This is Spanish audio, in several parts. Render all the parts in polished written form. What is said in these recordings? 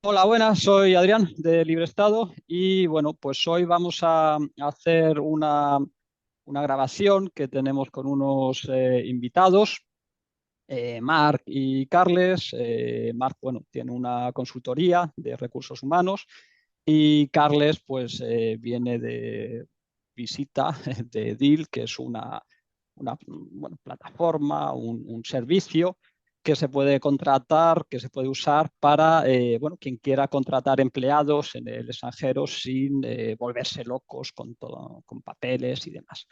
Hola, buenas, soy Adrián de Libre Estado y bueno, pues hoy vamos a hacer una grabación que tenemos con unos invitados, Marc y Carles. Marc, bueno, tiene una consultoría de recursos humanos y Carles pues viene de visita de Deal, que es una plataforma, un servicio que se puede contratar, que se puede usar para bueno, quien quiera contratar empleados en el extranjero sin volverse locos con todo, con papeles y demás.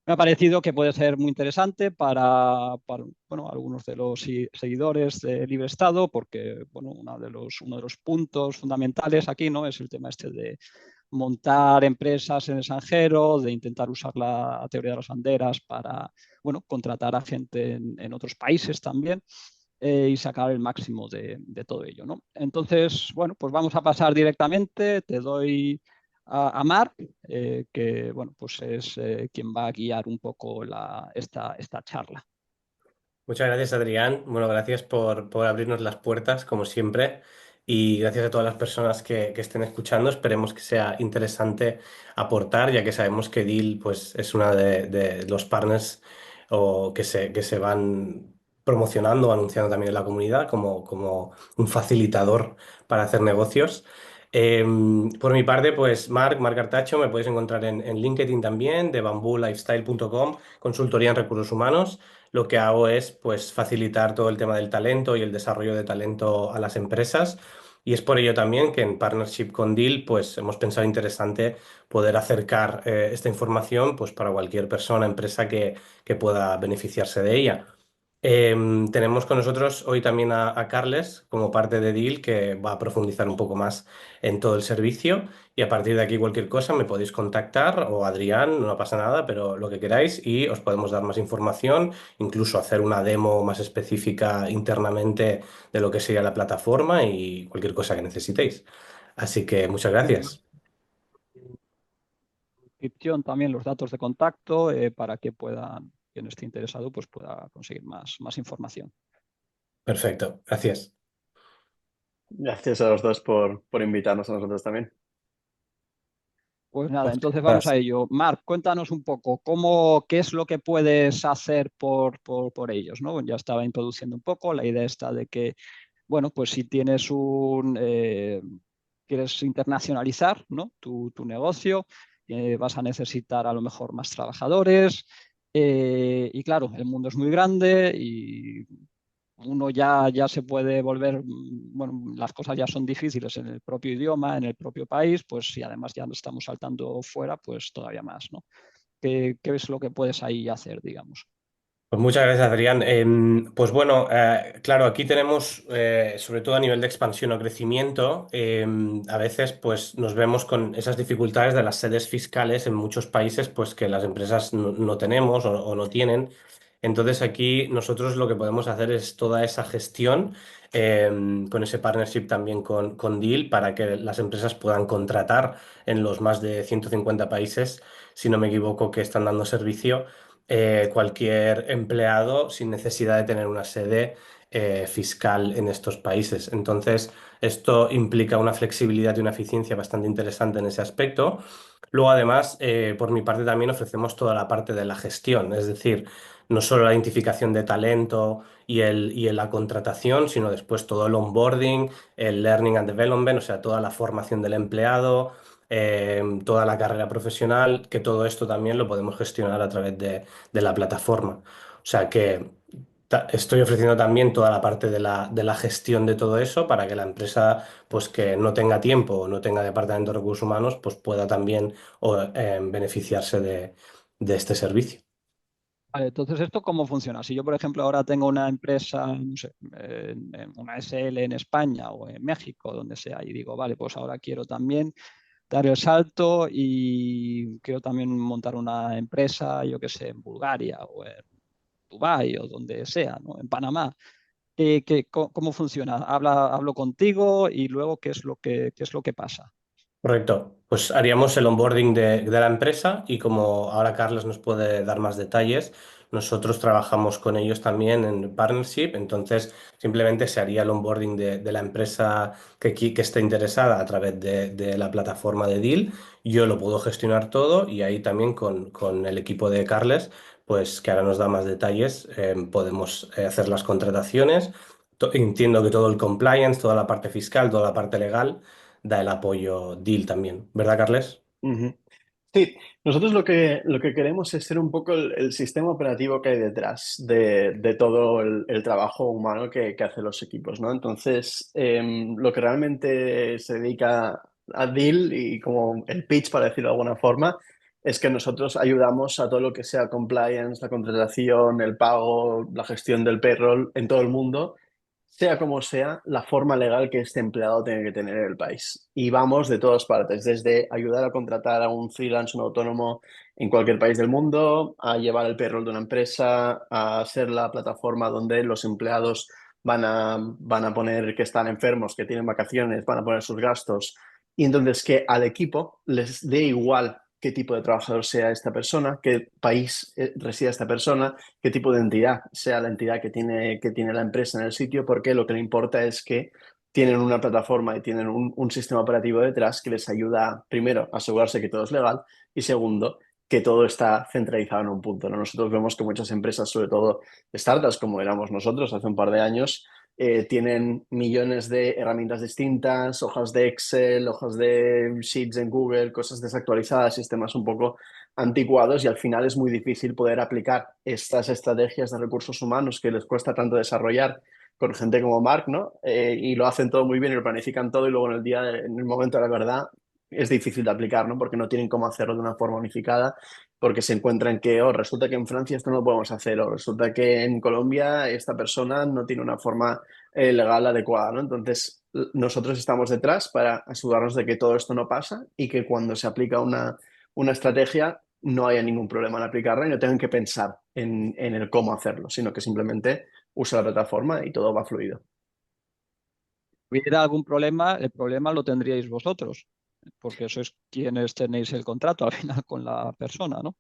Me ha parecido que puede ser muy interesante para, bueno, algunos de los seguidores de Libre Estado, porque bueno, uno de los puntos fundamentales aquí, ¿no?, es el tema este de montar empresas en el extranjero, de intentar usar la teoría de las banderas para, bueno, contratar a gente en otros países también, y sacar el máximo de todo ello, ¿no? Entonces, bueno, pues vamos a pasar directamente. Te doy a Marc, que bueno, pues es quien va a guiar un poco esta charla. Muchas gracias, Adrián. Bueno, gracias por abrirnos las puertas, como siempre, y gracias a todas las personas que estén escuchando. Esperemos que sea interesante aportar, ya que sabemos que Deal pues, es una de los partners que se van promocionando o anunciando también en la comunidad como un facilitador para hacer negocios. Por mi parte, pues Marc Artacho, me puedes encontrar en LinkedIn también, de bambulifestyle.com, consultoría en recursos humanos. Lo que hago es pues facilitar todo el tema del talento y el desarrollo de talento a las empresas. Y es por ello también que en partnership con Deal pues hemos pensado interesante poder acercar esta información pues para cualquier persona, empresa que pueda beneficiarse de ella. Tenemos con nosotros hoy también a Carles como parte de Deal, que va a profundizar un poco más en todo el servicio, y a partir de aquí cualquier cosa me podéis contactar, o Adrián, no pasa nada, pero lo que queráis, y os podemos dar más información, incluso hacer una demo más específica internamente de lo que sería la plataforma y cualquier cosa que necesitéis. Así que muchas Muy bien. gracias. Descripción también los datos de contacto, para que quien esté interesado, pues pueda conseguir más información. Perfecto, gracias. Gracias a los dos por invitarnos a nosotros también. Pues nada, Pues, entonces nada, vamos a ello. Marc, cuéntanos un poco qué es lo que puedes hacer por ellos, ¿no? Ya estaba introduciendo un poco la idea esta de que, bueno, pues si quieres internacionalizar, ¿no?, tu negocio, vas a necesitar a lo mejor más trabajadores, y claro, el mundo es muy grande y uno ya se puede volver, bueno, las cosas ya son difíciles en el propio idioma, en el propio país, pues si además ya nos estamos saltando fuera, pues todavía más, ¿no? ¿Qué es lo que puedes ahí hacer, digamos? Pues muchas gracias, Adrián. Pues bueno, claro, aquí tenemos, sobre todo a nivel de expansión o crecimiento, a veces pues nos vemos con esas dificultades de las sedes fiscales en muchos países pues que las empresas no tenemos o no tienen. Entonces aquí nosotros lo que podemos hacer es toda esa gestión, con ese partnership también con Deal, para que las empresas puedan contratar en los más de 150 países, si no me equivoco, que están dando servicio, cualquier empleado sin necesidad de tener una sede fiscal en estos países. Entonces, esto implica una flexibilidad y una eficiencia bastante interesante en ese aspecto. Luego, además, por mi parte también ofrecemos toda la parte de la gestión, es decir, no solo la identificación de talento y la contratación, sino después todo el onboarding, el learning and development, o sea, toda la formación del empleado, toda la carrera profesional, que todo esto también lo podemos gestionar a través de la plataforma. O sea que estoy ofreciendo también toda la parte de la gestión de todo eso para que la empresa, pues que no tenga tiempo o no tenga departamento de recursos humanos, pues pueda también beneficiarse de este servicio. Vale, entonces, ¿esto cómo funciona? Si yo, por ejemplo, ahora tengo una empresa, no sé, una SL en España o en México, donde sea, y digo, vale, pues ahora quiero también dar el salto y quiero también montar una empresa, yo qué sé, en Bulgaria o en Dubái o donde sea, ¿no?, en Panamá. ¿Cómo funciona? Hablo contigo y luego ¿qué es lo que pasa? Correcto. Pues haríamos el onboarding de la empresa, y como ahora Carlos nos puede dar más detalles, nosotros trabajamos con ellos también en partnership, entonces simplemente se haría el onboarding de la empresa que esté interesada a través de la plataforma de Deal. Yo lo puedo gestionar todo y ahí también con el equipo de Carles, pues que ahora nos da más detalles, podemos hacer las contrataciones. Entiendo que todo el compliance, toda la parte fiscal, toda la parte legal, da el apoyo Deal también, ¿verdad, Carles? Ujú. Sí, nosotros lo que queremos es ser un poco el sistema operativo que hay detrás de todo el trabajo humano que hacen los equipos, ¿no? Entonces, lo que realmente se dedica a Deal y como el pitch, para decirlo de alguna forma, es que nosotros ayudamos a todo lo que sea compliance, la contratación, el pago, la gestión del payroll en todo el mundo, sea como sea, la forma legal que este empleado tiene que tener en el país. Y vamos de todas partes, desde ayudar a contratar a un freelance, un autónomo en cualquier país del mundo, a llevar el payroll de una empresa, a ser la plataforma donde los empleados van a poner que están enfermos, que tienen vacaciones, van a poner sus gastos. Y entonces que al equipo les dé igual qué tipo de trabajador sea esta persona, qué país resida esta persona, qué tipo de entidad sea la entidad que tiene la empresa en el sitio, porque lo que le importa es que tienen una plataforma y tienen un sistema operativo detrás que les ayuda, primero, a asegurarse que todo es legal y segundo, que todo está centralizado en un punto, ¿no? Nosotros vemos que muchas empresas, sobre todo startups como éramos nosotros hace un par de años, tienen millones de herramientas distintas, hojas de Excel, hojas de Sheets en Google, cosas desactualizadas, sistemas un poco anticuados y al final es muy difícil poder aplicar estas estrategias de recursos humanos que les cuesta tanto desarrollar con gente como Mark, ¿no? Y lo hacen todo muy bien y lo planifican todo y luego en el momento de la verdad es difícil de aplicar, ¿no? Porque no tienen cómo hacerlo de una forma unificada, porque se encuentran que, oh, resulta que en Francia esto no lo podemos hacer, o resulta que en Colombia esta persona no tiene una forma legal adecuada, ¿no? Entonces, nosotros estamos detrás para asegurarnos de que todo esto no pasa y que cuando se aplica una estrategia no haya ningún problema en aplicarla y no tengan que pensar en el cómo hacerlo, sino que simplemente usa la plataforma y todo va fluido. Hubiera algún problema, el problema lo tendríais vosotros, porque sois quienes tenéis el contrato al final con la persona, ¿no?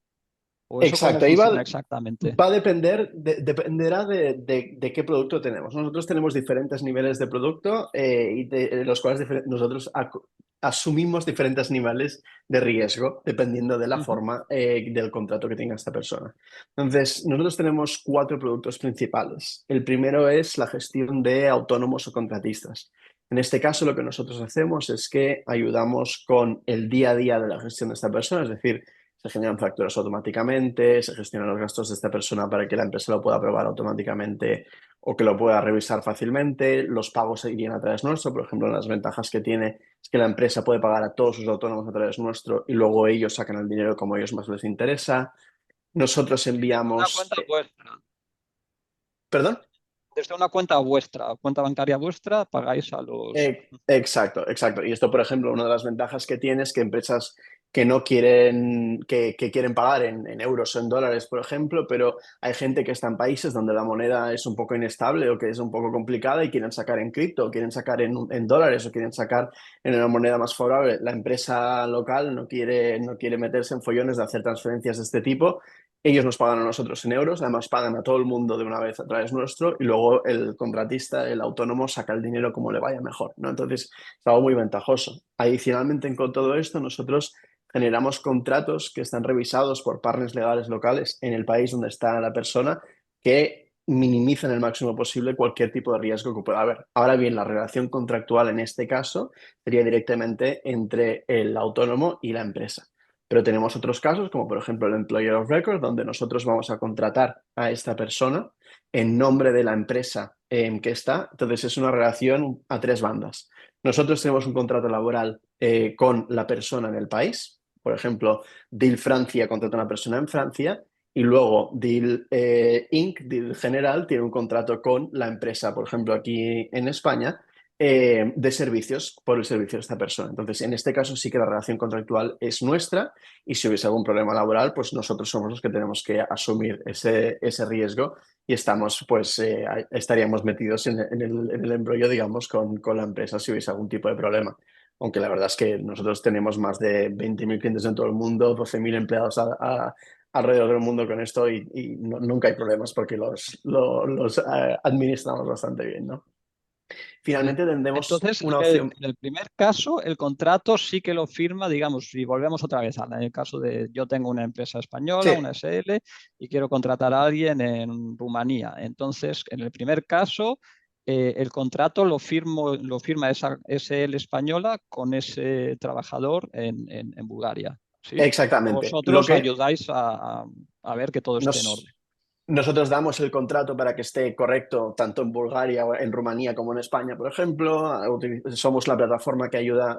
¿O eso cómo Exacto, ahí va, funciona exactamente? va a depender, dependerá de qué producto tenemos. Nosotros tenemos diferentes niveles de producto y de los cuales nosotros asumimos diferentes niveles de riesgo dependiendo de la Ujú. forma del contrato que tenga esta persona. Entonces, nosotros tenemos 4 productos principales. El primero es la gestión de autónomos o contratistas. En este caso, lo que nosotros hacemos es que ayudamos con el día a día de la gestión de esta persona, es decir, se generan facturas automáticamente, se gestionan los gastos de esta persona para que la empresa lo pueda aprobar automáticamente o que lo pueda revisar fácilmente. Los pagos se irían a través nuestro. Por ejemplo, las ventajas que tiene es que la empresa puede pagar a todos sus autónomos a través nuestro y luego ellos sacan el dinero como a ellos más les interesa. Nosotros Una enviamos... cuenta vuestra, ¿Perdón? desde una cuenta vuestra, cuenta bancaria vuestra, pagáis a los... Exacto, exacto. Y esto, por ejemplo, una de las ventajas que tiene es que empresas que no quieren, que quieren pagar en euros o en dólares, por ejemplo, pero hay gente que está en países donde la moneda es un poco inestable o que es un poco complicada y quieren sacar en cripto, o quieren sacar en dólares o quieren sacar en una moneda más favorable. La empresa local no quiere meterse en follones de hacer transferencias de este tipo. Ellos nos pagan a nosotros en euros, además pagan a todo el mundo de una vez a través nuestro y luego el contratista, el autónomo, saca el dinero como le vaya mejor, ¿no? Entonces, es algo muy ventajoso. Adicionalmente, con todo esto, nosotros generamos contratos que están revisados por partners legales locales en el país donde está la persona que minimizan el máximo posible cualquier tipo de riesgo que pueda haber. Ahora bien, la relación contractual en este caso sería directamente entre el autónomo y la empresa. Pero tenemos otros casos, como por ejemplo el Employer of Record, donde nosotros vamos a contratar a esta persona en nombre de la empresa en que está. Entonces es una relación a 3 bandas. Nosotros tenemos un contrato laboral con la persona en el país. Por ejemplo, Deal Francia contrata a una persona en Francia y luego Deal Inc., Deal General, tiene un contrato con la empresa, por ejemplo, aquí en España, de servicios por el servicio de esta persona. Entonces, en este caso sí que la relación contractual es nuestra y si hubiese algún problema laboral, pues nosotros somos los que tenemos que asumir ese riesgo y estaríamos metidos en el embrollo, digamos, con la empresa si hubiese algún tipo de problema. Aunque la verdad es que nosotros tenemos más de 20.000 clientes en todo el mundo, 12.000 empleados alrededor del mundo con esto y nunca hay problemas porque los administramos bastante bien, ¿no? Finalmente tendremos Entonces, una opción. en el primer caso, el contrato sí que lo firma, digamos, si volvemos otra vez en el caso de yo tengo una empresa española, Sí, una SL, y quiero contratar a alguien en Rumanía. Entonces, en el primer caso, el contrato lo firma esa SL española con ese trabajador en Bulgaria. ¿Sí? exactamente. Lo Vosotros que ayudáis a ver que todo esté en orden. nosotros damos el contrato para que esté correcto tanto en Bulgaria, en Rumanía como en España, por ejemplo. Somos la plataforma que ayuda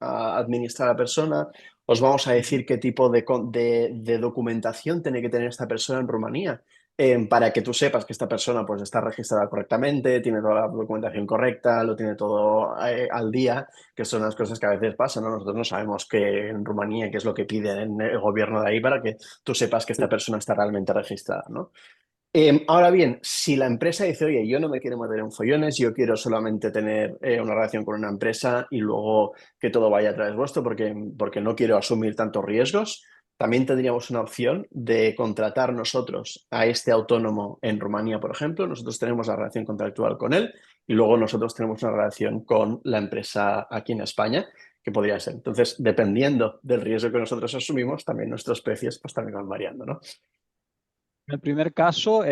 a administrar a la persona. Os vamos a decir qué tipo de documentación tiene que tener esta persona en Rumanía, para que tú sepas que esta persona pues, está registrada correctamente, tiene toda la documentación correcta, lo tiene todo al día, que son las cosas que a veces pasan, ¿no? Nosotros no sabemos qué en Rumanía, qué es lo que pide en el gobierno de ahí para que tú sepas que esta persona está realmente registrada, ¿no? Ahora bien, si la empresa dice, oye, yo no me quiero meter en follones, yo quiero solamente tener una relación con una empresa y luego que todo vaya a través vuestro porque no quiero asumir tantos riesgos, también tendríamos una opción de contratar nosotros a este autónomo en Rumanía, por ejemplo. Nosotros tenemos la relación contractual con él y luego nosotros tenemos una relación con la empresa aquí en España, que podría ser. Entonces, dependiendo del riesgo que nosotros asumimos, también nuestros precios pues, también van variando, ¿no? En el primer caso,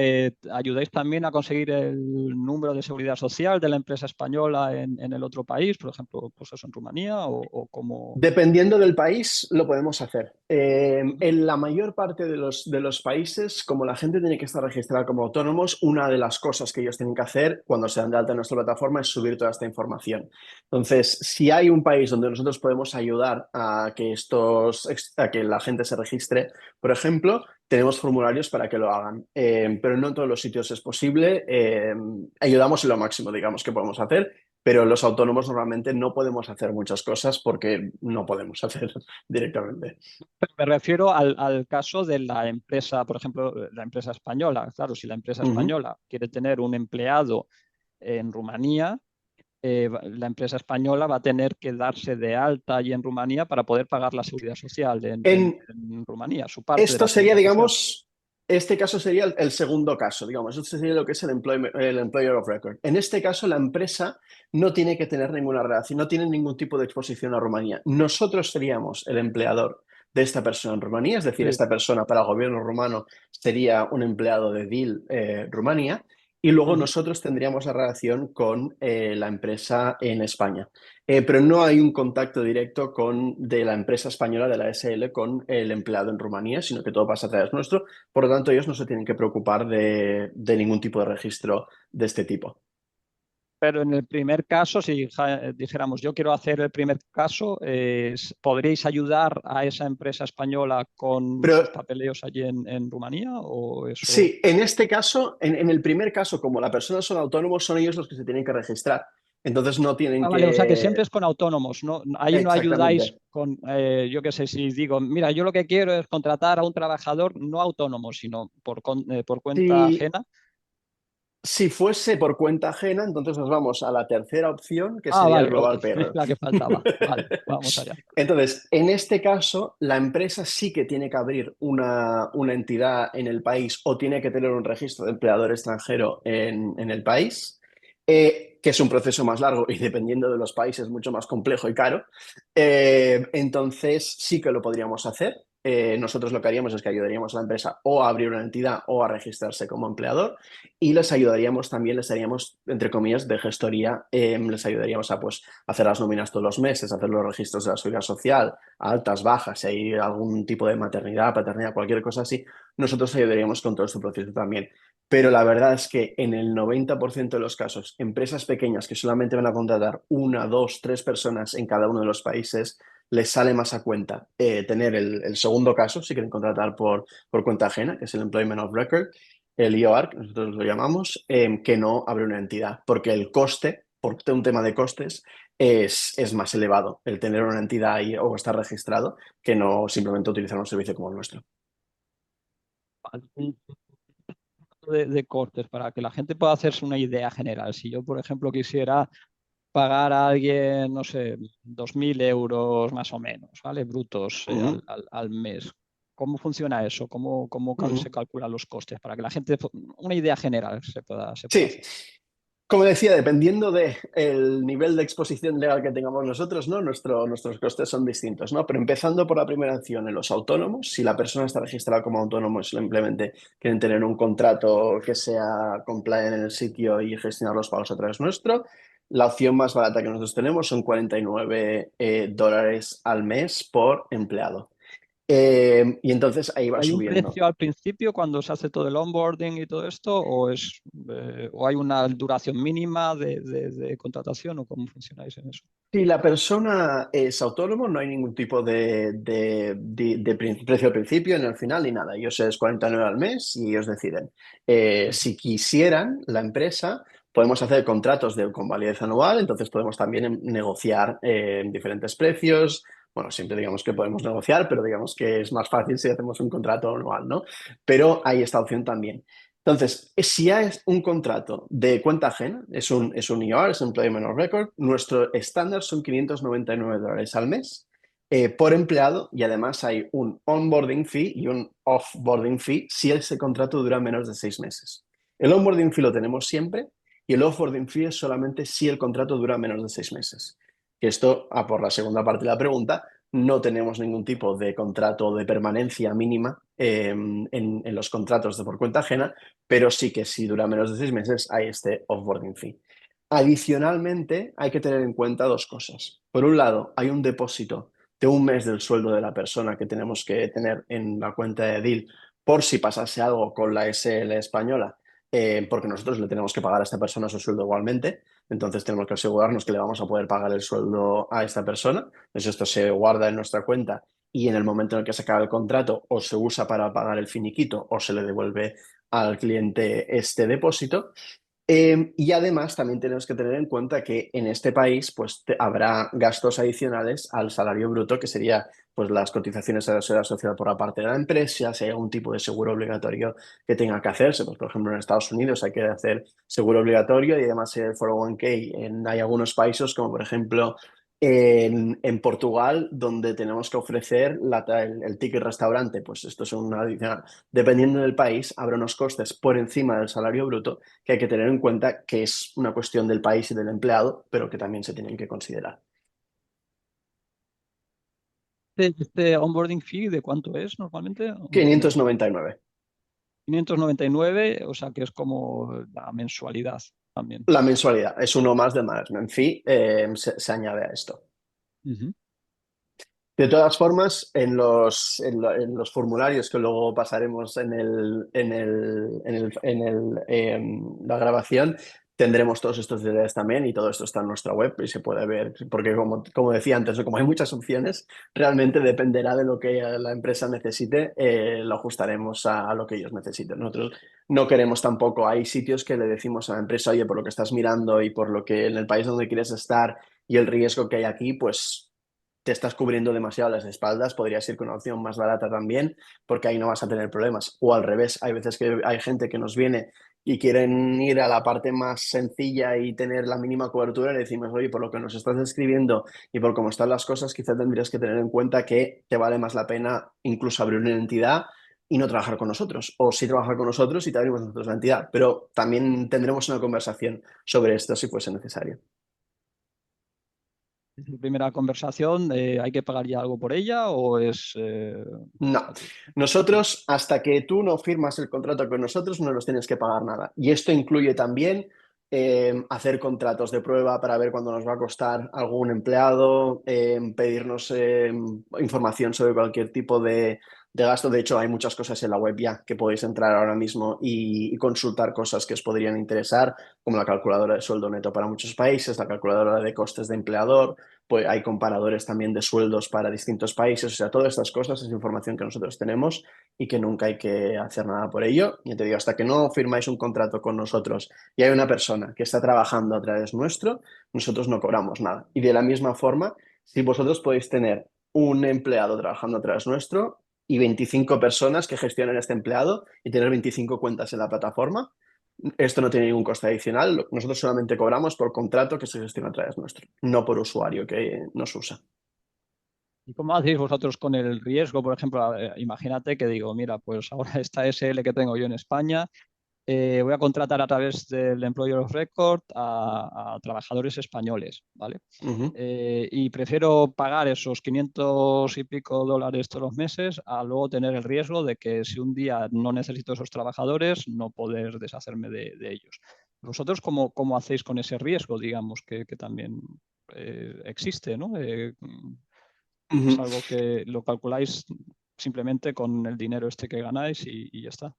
ayudáis también a conseguir el número de seguridad social de la empresa española en el otro país, por ejemplo, pues eso en Rumanía o como... Dependiendo del país, lo podemos hacer. En la mayor parte de los países, como la gente tiene que estar registrada como autónomos, una de las cosas que ellos tienen que hacer cuando se dan de alta en nuestra plataforma es subir toda esta información. Entonces, si hay un país donde nosotros podemos ayudar a que la gente se registre, por ejemplo, tenemos formularios para que lo hagan, pero no en todos los sitios es posible. Ayudamos en lo máximo, digamos, que podemos hacer, pero los autónomos normalmente no podemos hacer muchas cosas porque no podemos hacer directamente. Me refiero al caso de la empresa, por ejemplo, la empresa española. Claro, si la empresa Ujú. española quiere tener un empleado en Rumanía, la empresa española va a tener que darse de alta allí en Rumanía para poder pagar la seguridad social En en Rumanía, su parte de esto la sería, seguridad social. digamos, este caso sería el segundo caso, digamos, esto sería lo que es el employer of record. En este caso, la empresa no tiene que tener ninguna relación, no tiene ningún tipo de exposición a Rumanía. Nosotros seríamos el empleador de esta persona en Rumanía, es decir, Sí. esta persona para el gobierno rumano sería un empleado de DIL Rumanía, y luego Ujú. nosotros tendríamos la relación con la empresa en España. Pero no hay un contacto directo de la empresa española, de la SL, con el empleado en Rumanía, sino que todo pasa a través nuestro. Por lo tanto, ellos no se tienen que preocupar de ningún tipo de registro de este tipo. Pero en el primer caso, si dijéramos yo quiero hacer el primer caso, ¿podríais ayudar a esa empresa española con Pero sus papeleos allí en Rumanía? ¿O eso? sí, en este caso, en el primer caso, como la persona son autónomos, son ellos los que se tienen que registrar. Entonces no tienen Ah, vale, o sea que que... siempre es con autónomos, ¿no? Ahí no ayudáis Exactamente. con, yo qué sé, si digo, mira, yo lo que quiero es contratar a un trabajador no autónomo, sino por cuenta Si, ajena. si fuese por cuenta ajena, entonces nos vamos a la tercera opción, que Ah, sería el vale, ok, Global es Payroll. la que faltaba. Vale, vamos allá. Entonces, en este caso, la empresa sí que tiene que abrir una entidad en el país o tiene que tener un registro de empleador extranjero en el país, que es un proceso más largo y dependiendo de los países mucho más complejo y caro. Entonces, sí que lo podríamos hacer. Nosotros lo que haríamos es que ayudaríamos a la empresa o a abrir una entidad o a registrarse como empleador y les ayudaríamos también, les haríamos, entre comillas, de gestoría, les ayudaríamos a pues, hacer las nóminas todos los meses, hacer los registros de la seguridad social, altas, bajas, si hay algún tipo de maternidad, paternidad, cualquier cosa así, nosotros ayudaríamos con todo este proceso también. Pero la verdad es que en el 90% de los casos, empresas pequeñas que solamente van a contratar una, dos, tres personas en cada uno de los países, les sale más a cuenta tener el segundo caso, si quieren contratar por cuenta ajena, que es el Employment of Record, el IOR, que nosotros lo llamamos, que no abrir una entidad, porque el coste, por un tema de costes, es más elevado el tener una entidad ahí o estar registrado que no simplemente utilizar un servicio como el nuestro. Vale. De costes para que la gente pueda hacerse una idea general. Si yo, por ejemplo, quisiera pagar a alguien, no sé, 2.000 euros más o menos, ¿vale? Brutos Uh -huh. al mes. ¿Cómo funciona eso? ¿Cómo se calculan los costes? Para que la gente, una idea general se pueda Sí, hacer. como decía, dependiendo del nivel de exposición legal que tengamos nosotros, ¿no? Nuestros costes son distintos, ¿no? Pero empezando por la primera opción, en los autónomos, si la persona está registrada como autónomo y simplemente quieren tener un contrato que sea compliant en el sitio y gestionar los pagos a través nuestro, la opción más barata que nosotros tenemos son 49 dólares al mes por empleado. Y entonces ahí va ¿Hay un subiendo. precio al principio cuando se hace todo el onboarding y todo esto? ¿O hay una duración mínima de contratación? ¿O cómo funcionáis en eso? Si la persona es autónomo, no hay ningún tipo precio al principio ni al final ni nada. Ellos es 49 al mes y ellos deciden. Si quisieran, la empresa, podemos hacer contratos con validez anual, entonces podemos también negociar diferentes precios. Bueno, siempre digamos que podemos negociar, pero digamos que es más fácil si hacemos un contrato anual, ¿no? Pero hay esta opción también. Entonces, si ya es un contrato de cuenta ajena, es un ER, es Employment of Record, nuestro estándar son 599 dólares al mes por empleado y además hay un onboarding fee y un offboarding fee si ese contrato dura menos de 6 meses. El onboarding fee lo tenemos siempre y el offboarding fee es solamente si el contrato dura menos de 6 meses. Esto, por la segunda parte de la pregunta, no tenemos ningún tipo de contrato de permanencia mínima en los contratos de por cuenta ajena, pero sí que si dura menos de 6 meses hay este offboarding fee. Adicionalmente, hay que tener en cuenta dos cosas. Por un lado, hay un depósito de un mes del sueldo de la persona que tenemos que tener en la cuenta de DIL por si pasase algo con la SL española, porque nosotros le tenemos que pagar a esta persona su sueldo igualmente. Entonces tenemos que asegurarnos que le vamos a poder pagar el sueldo a esta persona. Entonces esto se guarda en nuestra cuenta y en el momento en el que se acaba el contrato o se usa para pagar el finiquito o se le devuelve al cliente este depósito. Y además también tenemos que tener en cuenta que en este país pues, habrá gastos adicionales al salario bruto, que sería pues, las cotizaciones a la seguridad social por la parte de la empresa, si hay algún tipo de seguro obligatorio que tenga que hacerse. Pues, por ejemplo, en Estados Unidos hay que hacer seguro obligatorio y además el 401k. Hay algunos países, como por ejemplo en Portugal, donde tenemos que ofrecer el ticket restaurante. Pues esto es una adicional. Dependiendo del país, habrá unos costes por encima del salario bruto que hay que tener en cuenta que es una cuestión del país y del empleado, pero que también se tienen que considerar. ¿Este onboarding fee de cuánto es normalmente? 599. 599, o sea que es como la mensualidad también. La mensualidad es uno más de management fee, se añade a esto. Ujú. De todas formas, en los formularios que luego pasaremos la grabación, tendremos todos estos detalles también y todo esto está en nuestra web y se puede ver, porque como decía antes, ¿no? Como hay muchas opciones, realmente dependerá de lo que la empresa necesite, lo ajustaremos a lo que ellos necesiten. Nosotros no queremos tampoco, hay sitios que le decimos a la empresa, oye, por lo que estás mirando y por lo que en el país donde quieres estar y el riesgo que hay aquí, pues te estás cubriendo demasiado las espaldas, podrías ir con una opción más barata también, porque ahí no vas a tener problemas. O al revés, hay veces que hay gente que nos viene y quieren ir a la parte más sencilla y tener la mínima cobertura y le decimos, oye, por lo que nos estás describiendo y por cómo están las cosas, quizás tendrías que tener en cuenta que te vale más la pena incluso abrir una entidad y no trabajar con nosotros, o sí trabajar con nosotros y te abrimos nosotros la entidad, pero también tendremos una conversación sobre esto si fuese necesario. Primera conversación, ¿hay que pagar ya algo por ella o es No, gratuito? nosotros hasta que tú no firmas el contrato con nosotros no nos tienes que pagar nada. Y esto incluye también hacer contratos de prueba para ver cuándo nos va a costar algún empleado, pedirnos información sobre cualquier tipo de gasto. De hecho, hay muchas cosas en la web ya que podéis entrar ahora mismo y consultar cosas que os podrían interesar, como la calculadora de sueldo neto para muchos países, la calculadora de costes de empleador. Pues hay comparadores también de sueldos para distintos países, o sea, todas estas cosas es información que nosotros tenemos y que nunca hay que hacer nada por ello. Y te digo, hasta que no firmáis un contrato con nosotros y hay una persona que está trabajando a través nuestro, nosotros no cobramos nada. Y de la misma forma, si vosotros podéis tener un empleado trabajando a través nuestro y 25 personas que gestionen este empleado y tener 25 cuentas en la plataforma, esto no tiene ningún coste adicional. Nosotros solamente cobramos por contrato que se gestiona a través nuestro, no por usuario que nos usa. ¿Y cómo hacéis vosotros con el riesgo? Por ejemplo, imagínate que digo, mira, pues ahora esta SL que tengo yo en España, voy a contratar a través del Employer of Record a trabajadores españoles, ¿vale? Ujú. Y prefiero pagar esos 500 y pico dólares todos los meses a luego tener el riesgo de que si un día no necesito esos trabajadores, no poder deshacerme de ellos. ¿Vosotros cómo hacéis con ese riesgo, digamos, que también existe, ¿no? Es Ujú. algo que lo calculáis simplemente con el dinero este que ganáis y ya está.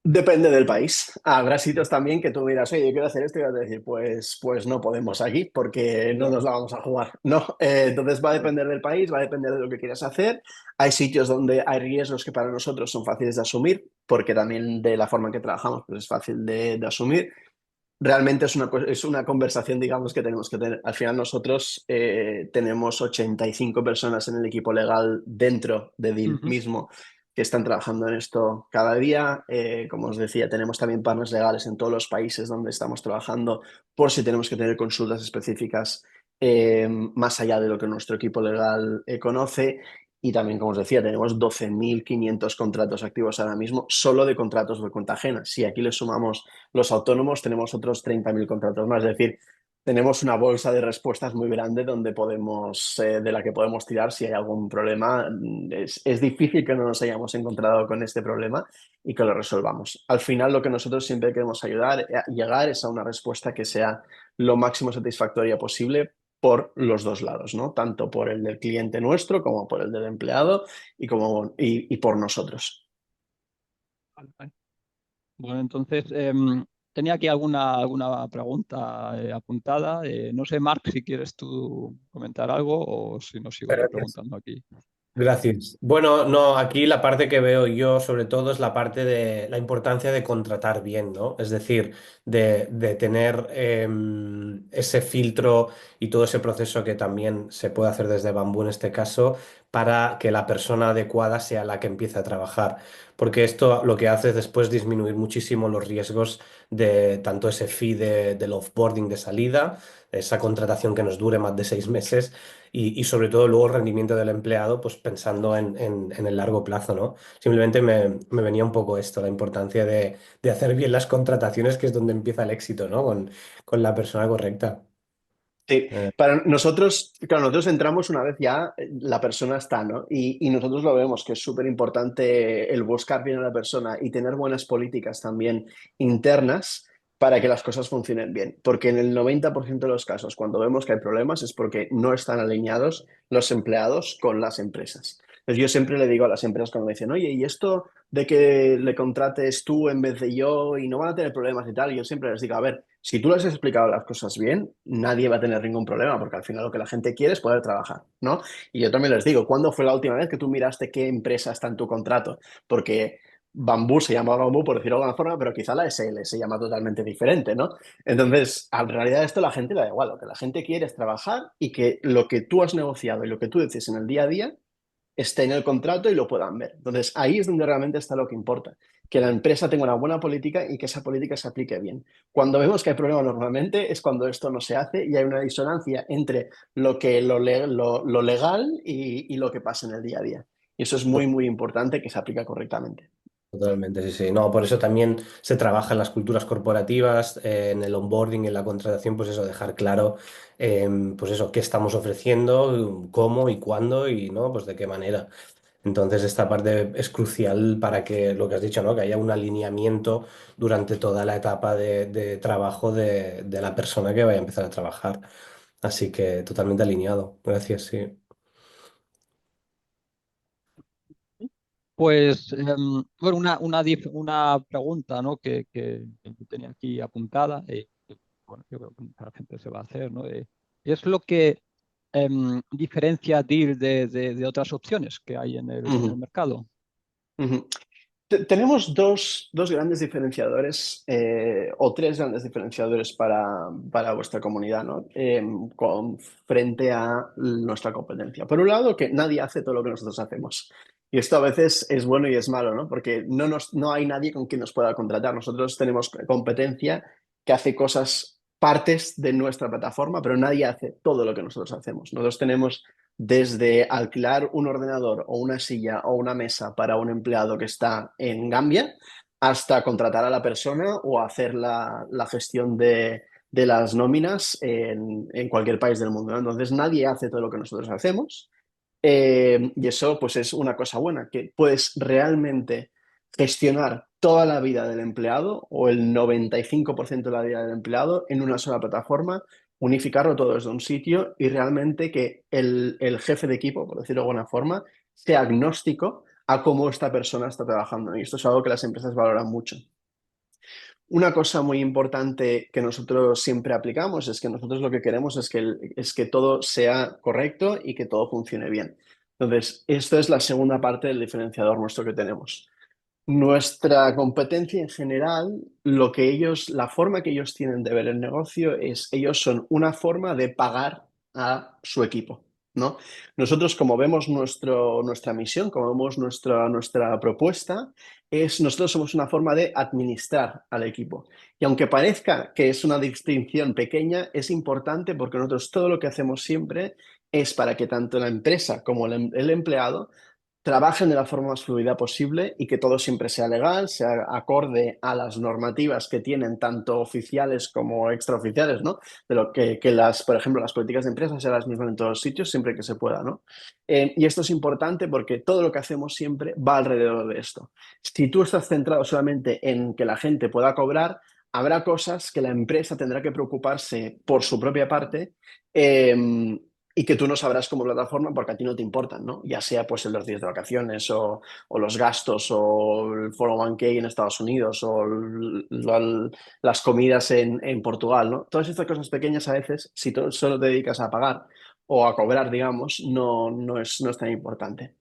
Depende del país. Habrá sitios también que tú miras, oye, yo quiero hacer esto y vas a decir, pues no podemos aquí porque no nos la vamos a jugar. No, entonces va a depender del país, va a depender de lo que quieras hacer. Hay sitios donde hay riesgos que para nosotros son fáciles de asumir, porque también de la forma en que trabajamos pues es fácil de asumir. Realmente es una conversación, digamos, que tenemos que tener. Al final nosotros tenemos 85 personas en el equipo legal dentro de DIL Ujú. mismo que están trabajando en esto cada día. Como os decía, tenemos también partners legales en todos los países donde estamos trabajando por si tenemos que tener consultas específicas más allá de lo que nuestro equipo legal conoce. Y también, como os decía, tenemos 12.500 contratos activos ahora mismo, solo de contratos de cuenta ajena. Si aquí le sumamos los autónomos, tenemos otros 30.000 contratos más. Es decir, tenemos una bolsa de respuestas muy grande donde de la que podemos tirar si hay algún problema. Es difícil que no nos hayamos encontrado con este problema y que lo resolvamos. Al final, lo que nosotros siempre queremos llegar es a una respuesta que sea lo máximo satisfactoria posible por los dos lados, ¿no? Tanto por el del cliente nuestro como por el del empleado y por nosotros. Vale, vale. Bueno, entonces tenía aquí alguna pregunta apuntada. No sé, Marc, si quieres tú comentar algo o si no sigo yo Gracias. preguntando aquí. Gracias. Bueno, no, aquí la parte que veo yo sobre todo es la parte de la importancia de contratar bien, ¿no? Es decir, de tener ese filtro y todo ese proceso que también se puede hacer desde Bambú en este caso para que la persona adecuada sea la que empiece a trabajar. Porque esto lo que hace es después disminuir muchísimo los riesgos de tanto ese fee del offboarding de salida, esa contratación que nos dure más de 6 meses y sobre todo luego el rendimiento del empleado, pues pensando en el largo plazo, ¿no? Simplemente me venía un poco esto, la importancia de hacer bien las contrataciones, que es donde empieza el éxito, ¿no? Con la persona correcta. Sí, Eh, para nosotros, claro, nosotros entramos una vez ya la persona está, ¿no? Y nosotros lo vemos que es súper importante el buscar bien a la persona y tener buenas políticas también internas para que las cosas funcionen bien. Porque en el 90% de los casos, cuando vemos que hay problemas, es porque no están alineados los empleados con las empresas. Entonces, yo siempre le digo a las empresas cuando me dicen, oye, ¿y esto de que le contrates tú en vez de yo y no van a tener problemas y tal? Yo siempre les digo, a ver, si tú les has explicado las cosas bien, nadie va a tener ningún problema, porque al final lo que la gente quiere es poder trabajar, ¿no? Y yo también les digo, ¿cuándo fue la última vez que tú miraste qué empresa está en tu contrato? Porque Bambú se llama Bambú, por decirlo de alguna forma, pero quizá la SL se llama totalmente diferente, ¿no? Entonces, en realidad esto a la gente le da igual, lo que la gente quiere es trabajar y que lo que tú has negociado y lo que tú dices en el día a día esté en el contrato y lo puedan ver. Entonces, ahí es donde realmente está lo que importa, que la empresa tenga una buena política y que esa política se aplique bien. Cuando vemos que hay problemas normalmente es cuando esto no se hace y hay una disonancia entre lo legal y lo que pasa en el día a día. Y eso es muy, muy importante que se aplique correctamente. Totalmente, sí, sí. No, por eso también se trabaja en las culturas corporativas, en el onboarding, en la contratación, pues eso, dejar claro, pues eso, qué estamos ofreciendo, cómo y cuándo y, ¿no? Pues de qué manera. Entonces, esta parte es crucial para que, lo que has dicho, ¿no? Que haya un alineamiento durante toda la etapa de trabajo de la persona que vaya a empezar a trabajar. Así que totalmente alineado. Gracias, sí. Pues, bueno, una pregunta, ¿no? que tenía aquí apuntada, que, bueno, yo creo que mucha gente se va a hacer, ¿no? ¿Qué es lo que diferencia a DIL de otras opciones que hay en el Ujú, mercado? ujú. Tenemos dos grandes diferenciadores o tres grandes diferenciadores para vuestra comunidad, ¿no? Frente a nuestra competencia. Por un lado, que nadie hace todo lo que nosotros hacemos. Y esto a veces es bueno y es malo, ¿no? Porque no hay nadie con quien nos pueda contratar. Nosotros tenemos competencia que hace cosas, partes de nuestra plataforma, pero nadie hace todo lo que nosotros hacemos. Nosotros tenemos desde alquilar un ordenador o una silla o una mesa para un empleado que está en Gambia, hasta contratar a la persona o hacer la gestión de las nóminas en cualquier país del mundo, ¿no? Entonces nadie hace todo lo que nosotros hacemos. Y eso pues es una cosa buena, que puedes realmente gestionar toda la vida del empleado o el 95% de la vida del empleado en una sola plataforma, unificarlo todo desde un sitio y realmente que el jefe de equipo, por decirlo de alguna forma, sea agnóstico a cómo esta persona está trabajando. Y esto es algo que las empresas valoran mucho. Una cosa muy importante que nosotros siempre aplicamos es que nosotros lo que queremos es que todo sea correcto y que todo funcione bien. Entonces, esto es la segunda parte del diferenciador nuestro que tenemos. Nuestra competencia en general, la forma que ellos tienen de ver el negocio es, ellos son una forma de pagar a su equipo, ¿no? Nosotros, como vemos nuestra misión, como vemos nuestra propuesta, nosotros somos una forma de administrar al equipo. Y aunque parezca que es una distinción pequeña, es importante porque nosotros todo lo que hacemos siempre es para que tanto la empresa como el empleado trabajen de la forma más fluida posible y que todo siempre sea legal, sea acorde a las normativas que tienen tanto oficiales como extraoficiales, ¿no? De lo que por ejemplo, las políticas de empresas sean las mismas en todos los sitios, siempre que se pueda, ¿no? Y esto es importante porque todo lo que hacemos siempre va alrededor de esto. Si tú estás centrado solamente en que la gente pueda cobrar, habrá cosas que la empresa tendrá que preocuparse por su propia parte. Y que tú no sabrás como plataforma porque a ti no te importan, ¿no? Ya sea pues los días de vacaciones o los gastos o el 401k en Estados Unidos o las comidas en Portugal, ¿no? Todas estas cosas pequeñas a veces, si tú solo te dedicas a pagar o a cobrar, digamos, no es tan importante.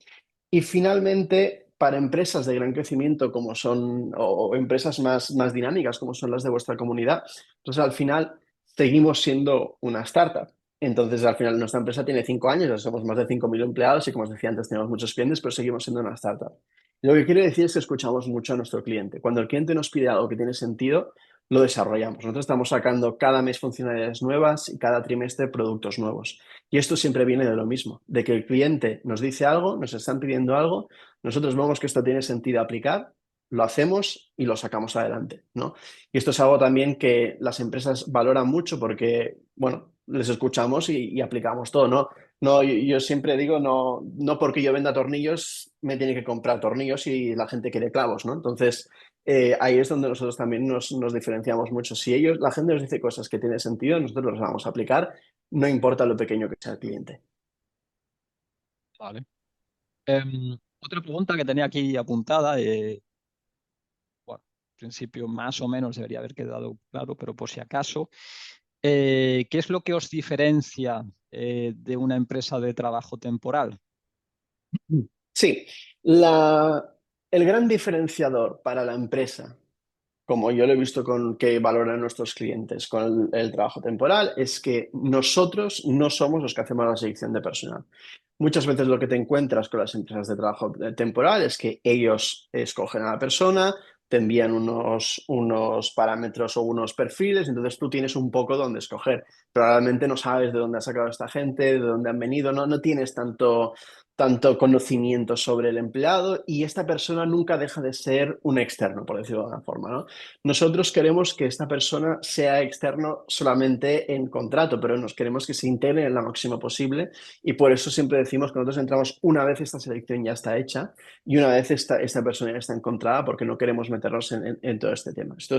Y finalmente, para empresas de gran crecimiento como son, o empresas más dinámicas como son las de vuestra comunidad, entonces al final seguimos siendo una startup. Entonces al final nuestra empresa tiene 5 años, ya somos más de 5.000 empleados y como os decía antes tenemos muchos clientes, pero seguimos siendo una startup. Lo que quiere decir es que escuchamos mucho a nuestro cliente. Cuando el cliente nos pide algo que tiene sentido, lo desarrollamos. Nosotros estamos sacando cada mes funcionalidades nuevas y cada trimestre productos nuevos. Y esto siempre viene de lo mismo, de que el cliente nos dice algo, nos están pidiendo algo, nosotros vemos que esto tiene sentido aplicar, lo hacemos y lo sacamos adelante, ¿no? Y esto es algo también que las empresas valoran mucho porque, bueno, les escuchamos y aplicamos todo, ¿no? No, yo siempre digo, no porque yo venda tornillos me tiene que comprar tornillos y la gente quiere clavos, ¿no? Entonces, ahí es donde nosotros también nos diferenciamos mucho. Si la gente nos dice cosas que tienen sentido, nosotros las vamos a aplicar, no importa lo pequeño que sea el cliente. Vale. Otra pregunta que tenía aquí apuntada, bueno, en principio más o menos debería haber quedado claro, pero por si acaso, ¿qué es lo que os diferencia de una empresa de trabajo temporal? Sí, el gran diferenciador para la empresa, como yo lo he visto con que valoran nuestros clientes con el trabajo temporal, es que nosotros no somos los que hacemos la selección de personal. Muchas veces lo que te encuentras con las empresas de trabajo temporal es que ellos escogen a la persona, te envían unos parámetros o unos perfiles, entonces tú tienes un poco dónde escoger. Probablemente no sabes de dónde ha sacado esta gente, de dónde han venido, no tienes tanto conocimiento sobre el empleado y esta persona nunca deja de ser un externo, por decirlo de alguna forma, ¿no? Nosotros queremos que esta persona sea externo solamente en contrato, pero nos queremos que se integre en la máxima posible y por eso siempre decimos que nosotros entramos una vez esta selección ya está hecha y una vez esta persona ya está encontrada porque no queremos meternos en todo este tema. Esto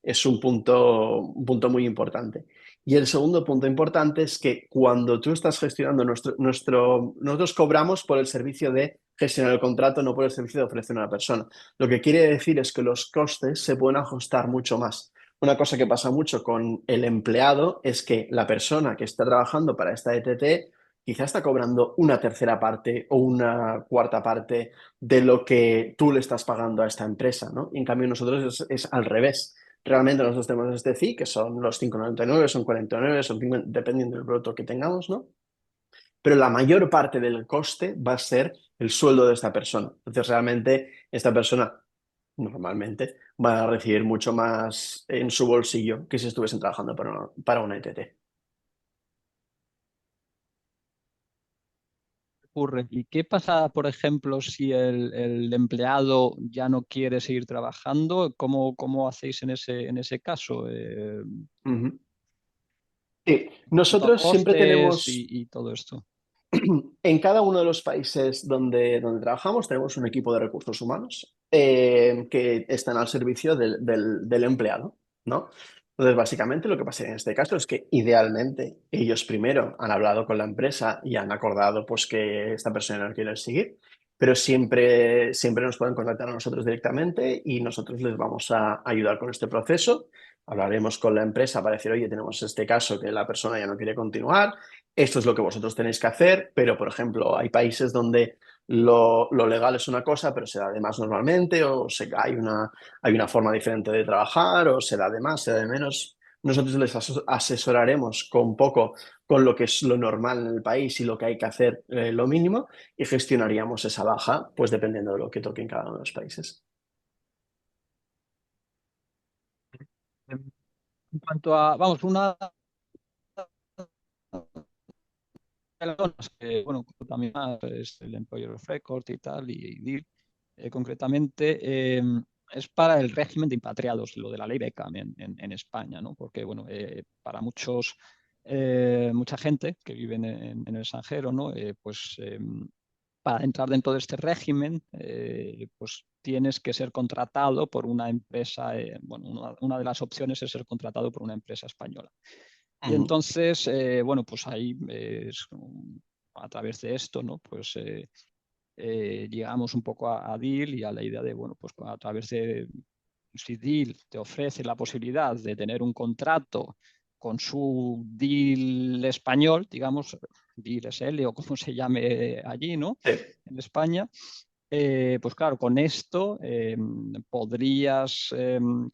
es un punto muy importante. Y el segundo punto importante es que cuando tú estás gestionando nosotros cobramos por el servicio de gestionar el contrato, no por el servicio de ofrecer a una persona. Lo que quiere decir es que los costes se pueden ajustar mucho más. Una cosa que pasa mucho con el empleado es que la persona que está trabajando para esta ETT quizá está cobrando una tercera parte o una cuarta parte de lo que tú le estás pagando a esta empresa, ¿no? Y en cambio nosotros es al revés. Realmente nosotros tenemos este fee, que son los 5,99, son 49, son 50, dependiendo del producto que tengamos, ¿no? Pero la mayor parte del coste va a ser el sueldo de esta persona. Entonces, realmente, esta persona normalmente va a recibir mucho más en su bolsillo que si estuviesen trabajando para una ETT. ocurre. ¿Y qué pasa, por ejemplo, si el empleado ya no quiere seguir trabajando? ¿Cómo hacéis en ese caso? Ujú. Sí, En cuanto a nosotros siempre costes tenemos, y todo esto. en cada uno de los países donde trabajamos, tenemos un equipo de recursos humanos que están al servicio del empleado, ¿no? Entonces, básicamente lo que pasa en este caso es que idealmente ellos primero han hablado con la empresa y han acordado pues, que esta persona no quiere seguir, pero siempre nos pueden contactar a nosotros directamente y nosotros les vamos a ayudar con este proceso. Hablaremos con la empresa para decir, oye, tenemos este caso que la persona ya no quiere continuar, esto es lo que vosotros tenéis que hacer, pero por ejemplo, hay países donde lo legal es una cosa, pero se da de más normalmente, hay una forma diferente de trabajar, o se da de más, se da de menos. Nosotros les asesoraremos con poco con lo que es lo normal en el país y lo que hay que hacer lo mínimo, y gestionaríamos esa baja, pues dependiendo de lo que toque en cada uno de los países. En cuanto a, vamos, una de las zonas que, bueno, también es el Employer of Record y tal, y DIL, concretamente, es para el régimen de impatriados, lo de la ley Beckham en España, ¿no? Porque, bueno, para mucha gente que vive en el extranjero, ¿no? Para entrar dentro de este régimen, pues tienes que ser contratado por una empresa, bueno, una de las opciones es ser contratado por una empresa española. Y Ujú, entonces, bueno, pues ahí a través de esto, ¿no? Pues llegamos un poco a Deal y a la idea de, bueno, pues a través de, si Deal te ofrece la posibilidad de tener un contrato con su Deal español, digamos, Deal SL o como se llame allí, ¿no? sí. En España, pues claro, con esto podrías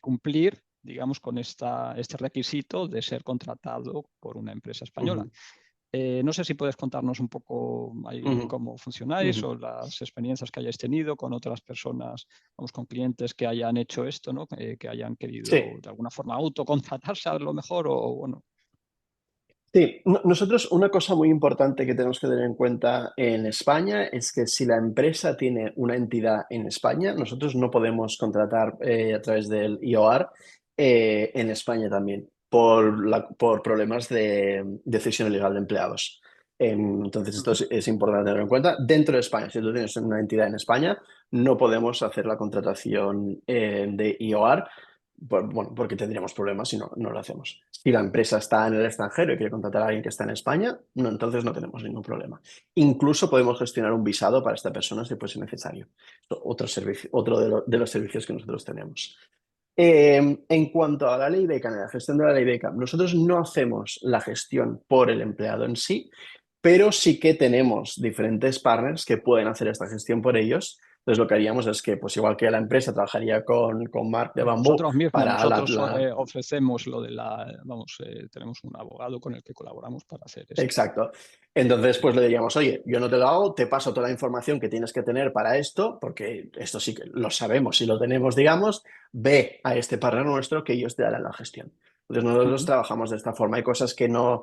cumplir, digamos, con este requisito de ser contratado por una empresa española. Ujú, No sé si puedes contarnos un poco ahí ujú, cómo funcionáis ujú. o las experiencias que hayáis tenido con otras personas, vamos, con clientes que hayan hecho esto, ¿no? Que hayan querido Sí. de alguna forma autocontratarse a lo mejor o bueno. Sí, nosotros una cosa muy importante que tenemos que tener en cuenta en España es que si la empresa tiene una entidad en España, nosotros no podemos contratar a través del IOR en España también por problemas de cesión ilegal de empleados. Entonces, esto Ujú. es importante tenerlo en cuenta. Dentro de España, si tú tienes una entidad en España, no podemos hacer la contratación de IOR bueno, porque tendríamos problemas si no lo hacemos. Si la empresa está en el extranjero y quiere contratar a alguien que está en España, no, entonces no tenemos ningún problema. Incluso podemos gestionar un visado para esta persona si fuese necesario. Otro servicio, otro de los servicios que nosotros tenemos. En cuanto a la ley Beckham, la gestión de la ley Beckham, nosotros no hacemos la gestión por el empleado en sí, pero sí que tenemos diferentes partners que pueden hacer esta gestión por ellos. Entonces lo que haríamos es que, pues igual que la empresa trabajaría con Mark de Bambú Nosotros mismos, para nosotros ofrecemos lo de vamos, tenemos un abogado con el que colaboramos para hacer esto. Exacto. Entonces, pues le diríamos, oye, yo no te lo hago, te paso toda la información que tienes que tener para esto, porque esto sí que lo sabemos y lo tenemos, digamos, ve a este partner nuestro que ellos te harán la gestión. Entonces nosotros Ujú. trabajamos de esta forma. Hay cosas que no,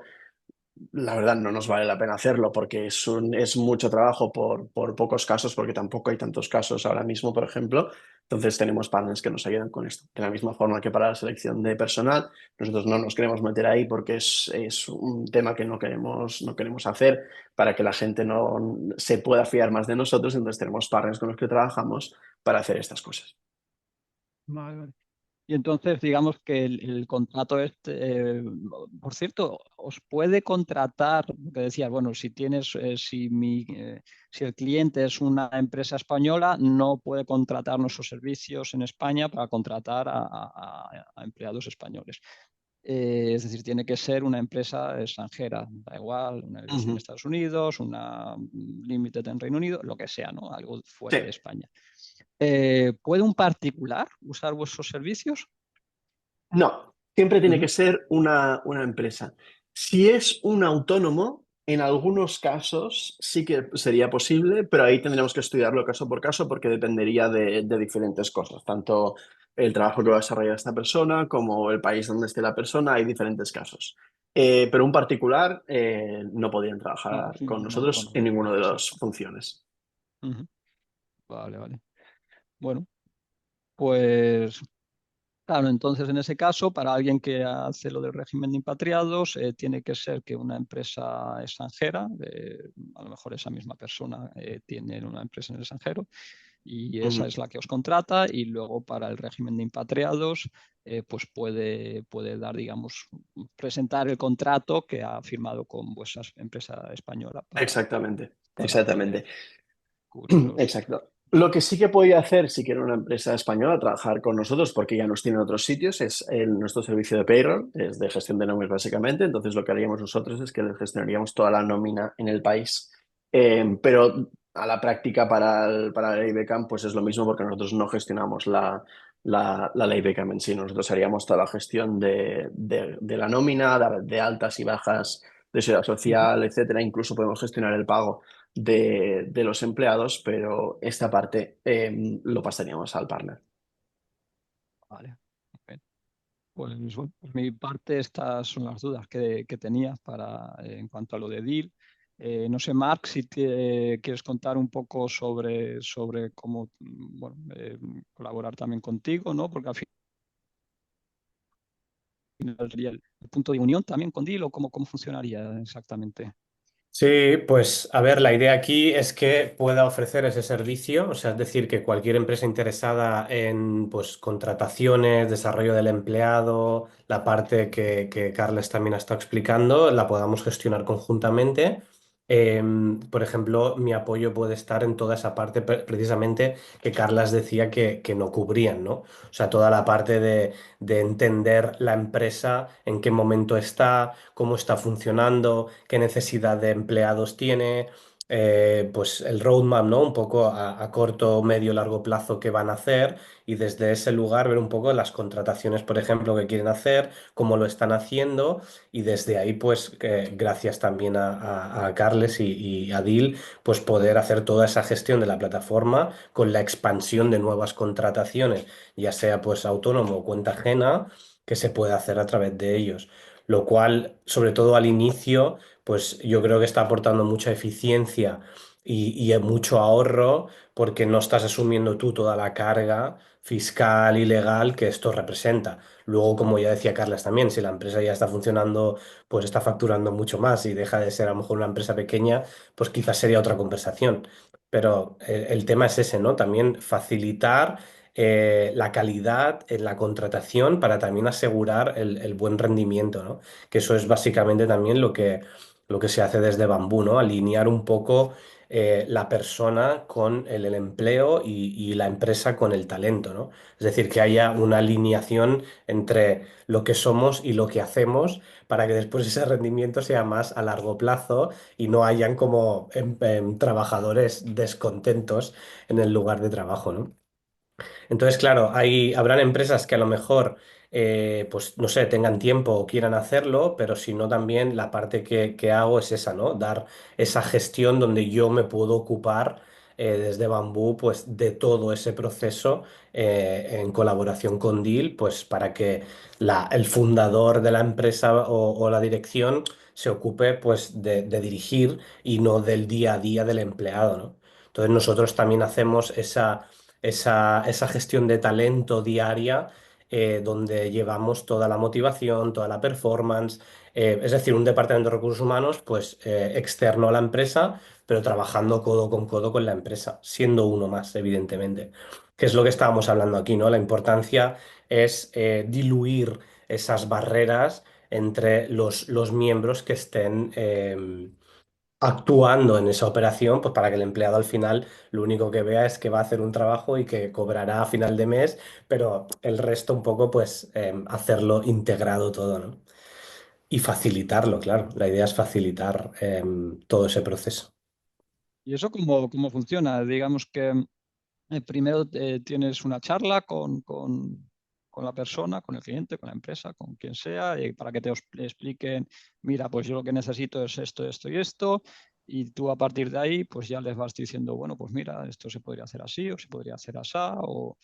la verdad no nos vale la pena hacerlo porque es mucho trabajo por pocos casos, porque tampoco hay tantos casos ahora mismo, por ejemplo. Entonces tenemos partners que nos ayudan con esto. De la misma forma que para la selección de personal, nosotros no nos queremos meter ahí porque es un tema que no queremos hacer para que la gente no se pueda fiar más de nosotros. Entonces tenemos partners con los que trabajamos para hacer estas cosas. Vale, vale. Y entonces, digamos que el contrato este, por cierto, os puede contratar, que decías, bueno, si tienes, si el cliente es una empresa española, no puede contratar nuestros servicios en España para contratar a empleados españoles. Es decir, tiene que ser una empresa extranjera, da igual, una LLC en Ujú. Estados Unidos, una Limited en Reino Unido, lo que sea, ¿no? Algo Sí. fuera de España. ¿Puede un particular usar vuestros servicios? No, siempre tiene que Ujú. ser una empresa. Si es un autónomo, en algunos casos sí que sería posible, pero ahí tendríamos que estudiarlo caso por caso porque dependería de diferentes cosas, tanto el trabajo que va a desarrollar esta persona, como el país donde esté la persona, hay diferentes casos. Pero un particular no podían No, trabajar sí, con no, nosotros en ninguna de las exacto. funciones. Ujú. Vale, vale. Bueno, pues claro, entonces en ese caso, para alguien que hace lo del régimen de impatriados, tiene que ser que una empresa extranjera, a lo mejor esa misma persona tiene una empresa en el extranjero y esa Ujú. es la que os contrata y luego para el régimen de impatriados, pues puede dar, digamos, presentar el contrato que ha firmado con vuestra empresa española Exactamente, para poder exactamente. cubriros. Exacto. Lo que sí que podía hacer si quiere una empresa española trabajar con nosotros, porque ya nos tiene en otros sitios, es nuestro servicio de payroll, es de gestión de nóminas básicamente. Entonces lo que haríamos nosotros es que les gestionaríamos toda la nómina en el país. Pero a la práctica para la ley Beckham pues es lo mismo porque nosotros no gestionamos la ley Beckham en sí. Nosotros haríamos toda la gestión de la nómina, de altas y bajas de seguridad Ujú. social, etcétera. Incluso podemos gestionar el pago de los empleados, pero esta parte lo pasaríamos al partner. Vale. Ok. Pues, bueno, por mi parte, estas son las dudas que tenía en cuanto a lo de Deal. No sé, Marc, si quieres contar un poco sobre cómo bueno, colaborar también contigo, ¿no? Porque al final sería el punto de unión también con Deal o cómo funcionaría exactamente. Sí, pues a ver, la idea aquí es que pueda ofrecer ese servicio, o sea, es decir, que cualquier empresa interesada en pues contrataciones, desarrollo del empleado, la parte que Carles también ha estado explicando, la podamos gestionar conjuntamente. Por ejemplo, mi apoyo puede estar en toda esa parte precisamente que Carlas decía que no cubrían, ¿no? O sea, toda la parte de entender la empresa, en qué momento está, cómo está funcionando, qué necesidad de empleados tiene, pues el roadmap, ¿no? Un poco a corto, medio, largo plazo que van a hacer y desde ese lugar ver un poco las contrataciones, por ejemplo, que quieren hacer, cómo lo están haciendo y desde ahí, pues, gracias también a Carles y a Dil, pues poder hacer toda esa gestión de la plataforma con la expansión de nuevas contrataciones, ya sea pues autónomo o cuenta ajena, que se puede hacer a través de ellos. Lo cual, sobre todo al inicio, pues yo creo que está aportando mucha eficiencia y mucho ahorro porque no estás asumiendo tú toda la carga fiscal y legal que esto representa. Luego, como ya decía Carlas también, si la empresa ya está funcionando, pues está facturando mucho más y deja de ser a lo mejor una empresa pequeña, pues quizás sería otra conversación. Pero el tema es ese, ¿no? También facilitar la calidad en la contratación para también asegurar el buen rendimiento, ¿no? Que eso es básicamente también lo que se hace desde Bambú, ¿no? Alinear un poco la persona con el empleo y la empresa con el talento, ¿no? Es decir, que haya una alineación entre lo que somos y lo que hacemos para que después ese rendimiento sea más a largo plazo y no hayan como trabajadores descontentos en el lugar de trabajo, ¿no? Entonces, claro, habrán empresas que a lo mejor, pues no sé, tengan tiempo o quieran hacerlo, pero si no, también la parte que hago es esa, ¿no? Dar esa gestión donde yo me puedo ocupar desde Bambú, pues de todo ese proceso en colaboración con Deal, pues para que el fundador de la empresa o la dirección se ocupe, pues, de dirigir y no del día a día del empleado, ¿no? Entonces, nosotros también hacemos esa gestión de talento diaria donde llevamos toda la motivación, toda la performance, es decir, un departamento de recursos humanos pues externo a la empresa, pero trabajando codo con la empresa, siendo uno más, evidentemente, que es lo que estábamos hablando aquí, ¿no? La importancia es diluir esas barreras entre los miembros que estén actuando en esa operación, pues para que el empleado al final lo único que vea es que va a hacer un trabajo y que cobrará a final de mes, pero el resto un poco pues hacerlo integrado todo, ¿no? Y facilitarlo, claro. La idea es facilitar todo ese proceso. ¿Y eso cómo funciona? Digamos que primero tienes una charla con la persona, con el cliente, con la empresa, con quien sea, para que te expliquen, mira, pues yo lo que necesito es esto, esto y esto, y tú a partir de ahí, pues ya les vas diciendo, bueno, pues mira, esto se podría hacer así o se podría hacer así, o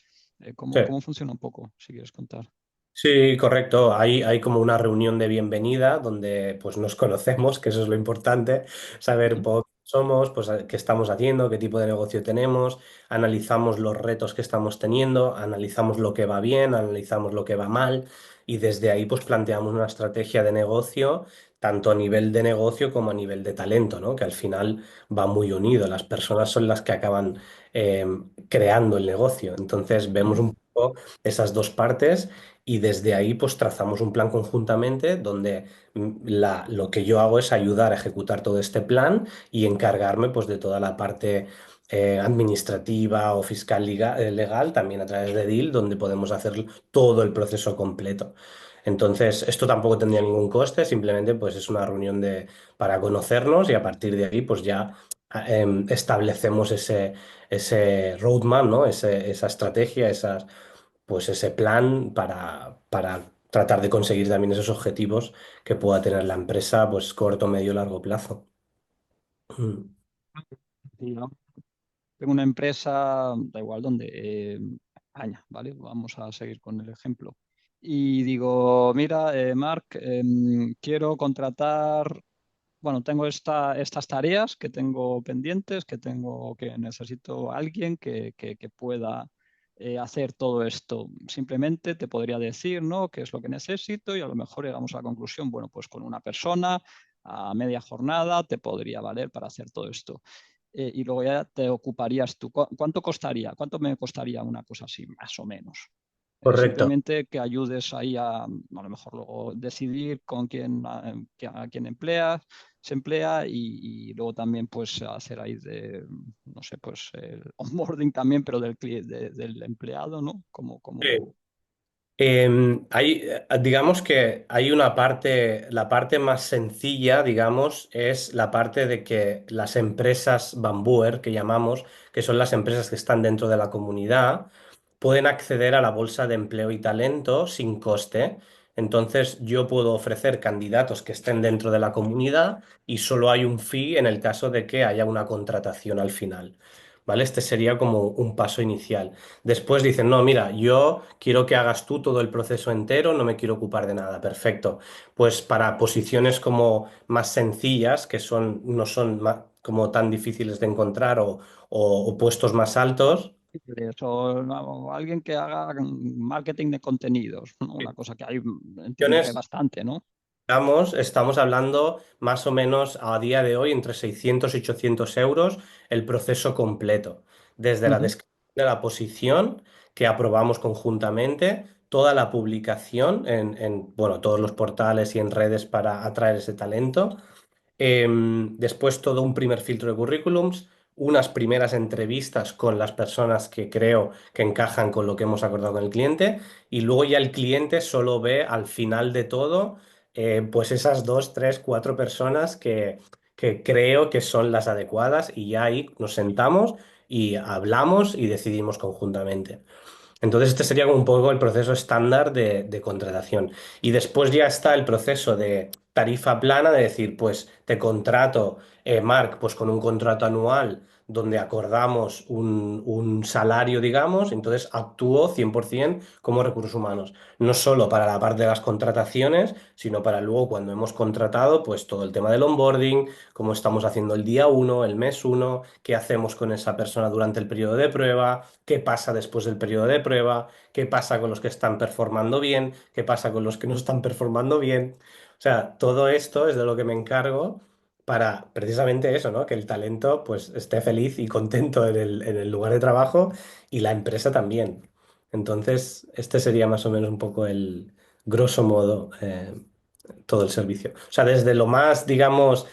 Sí. ¿Cómo funciona un poco? Si quieres contar. Sí, correcto. Hay como una reunión de bienvenida donde pues nos conocemos, que eso es lo importante, saber un Ujú. poco quién somos, pues qué estamos haciendo, qué tipo de negocio tenemos, analizamos los retos que estamos teniendo, analizamos lo que va bien, analizamos lo que va mal y desde ahí pues planteamos una estrategia de negocio, tanto a nivel de negocio como a nivel de talento, ¿no? Que al final va muy unido. Las personas son las que acaban eh, creando el negocio. Entonces vemos Ujú. un poco esas dos partes y desde ahí pues trazamos un plan conjuntamente donde lo que yo hago es ayudar a ejecutar todo este plan y encargarme pues de toda la parte administrativa o fiscal legal, también a través de DEAL, donde podemos hacer todo el proceso completo. Entonces, esto tampoco tendría ningún coste, simplemente pues es una reunión para conocernos y a partir de ahí pues ya establecemos ese roadmap, ¿no? Esa estrategia, pues ese plan para tratar de conseguir también esos objetivos que pueda tener la empresa, pues corto, medio, largo plazo. Mm. Sí, ¿no? Tengo una empresa, da igual dónde, España, ¿vale? Vamos a seguir con el ejemplo. Y digo, mira, Marc, quiero contratar, bueno, tengo estas tareas que tengo pendientes, que necesito a alguien que pueda hacer todo esto. Simplemente te podría decir, ¿no? ¿Qué es lo que necesito? Y a lo mejor llegamos a la conclusión, bueno, pues con una persona a media jornada te podría valer para hacer todo esto. Y luego ya te ocuparías tú. ¿Cuánto costaría? ¿Cuánto me costaría una cosa así, más o menos? Correcto. Simplemente que ayudes ahí a lo mejor luego decidir con quién, a quién empleas, se emplea y luego también pues hacer ahí de, no sé, pues el onboarding también, pero del empleado, ¿no? Sí. Digamos que hay una parte, la parte más sencilla, digamos, es la parte de que las empresas Bambúer, que llamamos, que son las empresas que están dentro de la comunidad, pueden acceder a la bolsa de empleo y talento sin coste. Entonces, yo puedo ofrecer candidatos que estén dentro de la comunidad y solo hay un fee en el caso de que haya una contratación al final. ¿Vale? Este sería como un paso inicial. Después dicen, no, mira, yo quiero que hagas tú todo el proceso entero, no me quiero ocupar de nada. Perfecto. Pues para posiciones como más sencillas, que no son como tan difíciles de encontrar o puestos más altos, eso, no, alguien que haga marketing de contenidos, ¿no? Una cosa que hay, entiendo que hay posiciones, bastante, ¿no? estamos hablando más o menos a día de hoy entre 600 y 800 euros el proceso completo, desde la Ujú. descripción de la posición que aprobamos conjuntamente, toda la publicación bueno, todos los portales y en redes para atraer ese talento. Después todo un primer filtro de currículums, unas primeras entrevistas con las personas que creo que encajan con lo que hemos acordado con el cliente y luego ya el cliente solo ve al final de todo pues esas dos, tres, cuatro personas que creo que son las adecuadas y ya ahí nos sentamos y hablamos y decidimos conjuntamente. Entonces, este sería como un poco el proceso estándar de contratación. Y después ya está el proceso de tarifa plana, de decir, pues te contrato, Marc, pues con un contrato anual donde acordamos un salario, digamos, entonces actúo 100% como recursos humanos. No solo para la parte de las contrataciones, sino para luego cuando hemos contratado, pues todo el tema del onboarding, cómo estamos haciendo el día uno, el mes uno, qué hacemos con esa persona durante el periodo de prueba, qué pasa después del periodo de prueba, qué pasa con los que están performando bien, qué pasa con los que no están performando bien. O sea, todo esto es de lo que me encargo para precisamente eso, ¿no? Que el talento pues esté feliz y contento en el lugar de trabajo y la empresa también. Entonces, este sería más o menos un poco el grosso modo todo el servicio. O sea, desde lo más, digamos,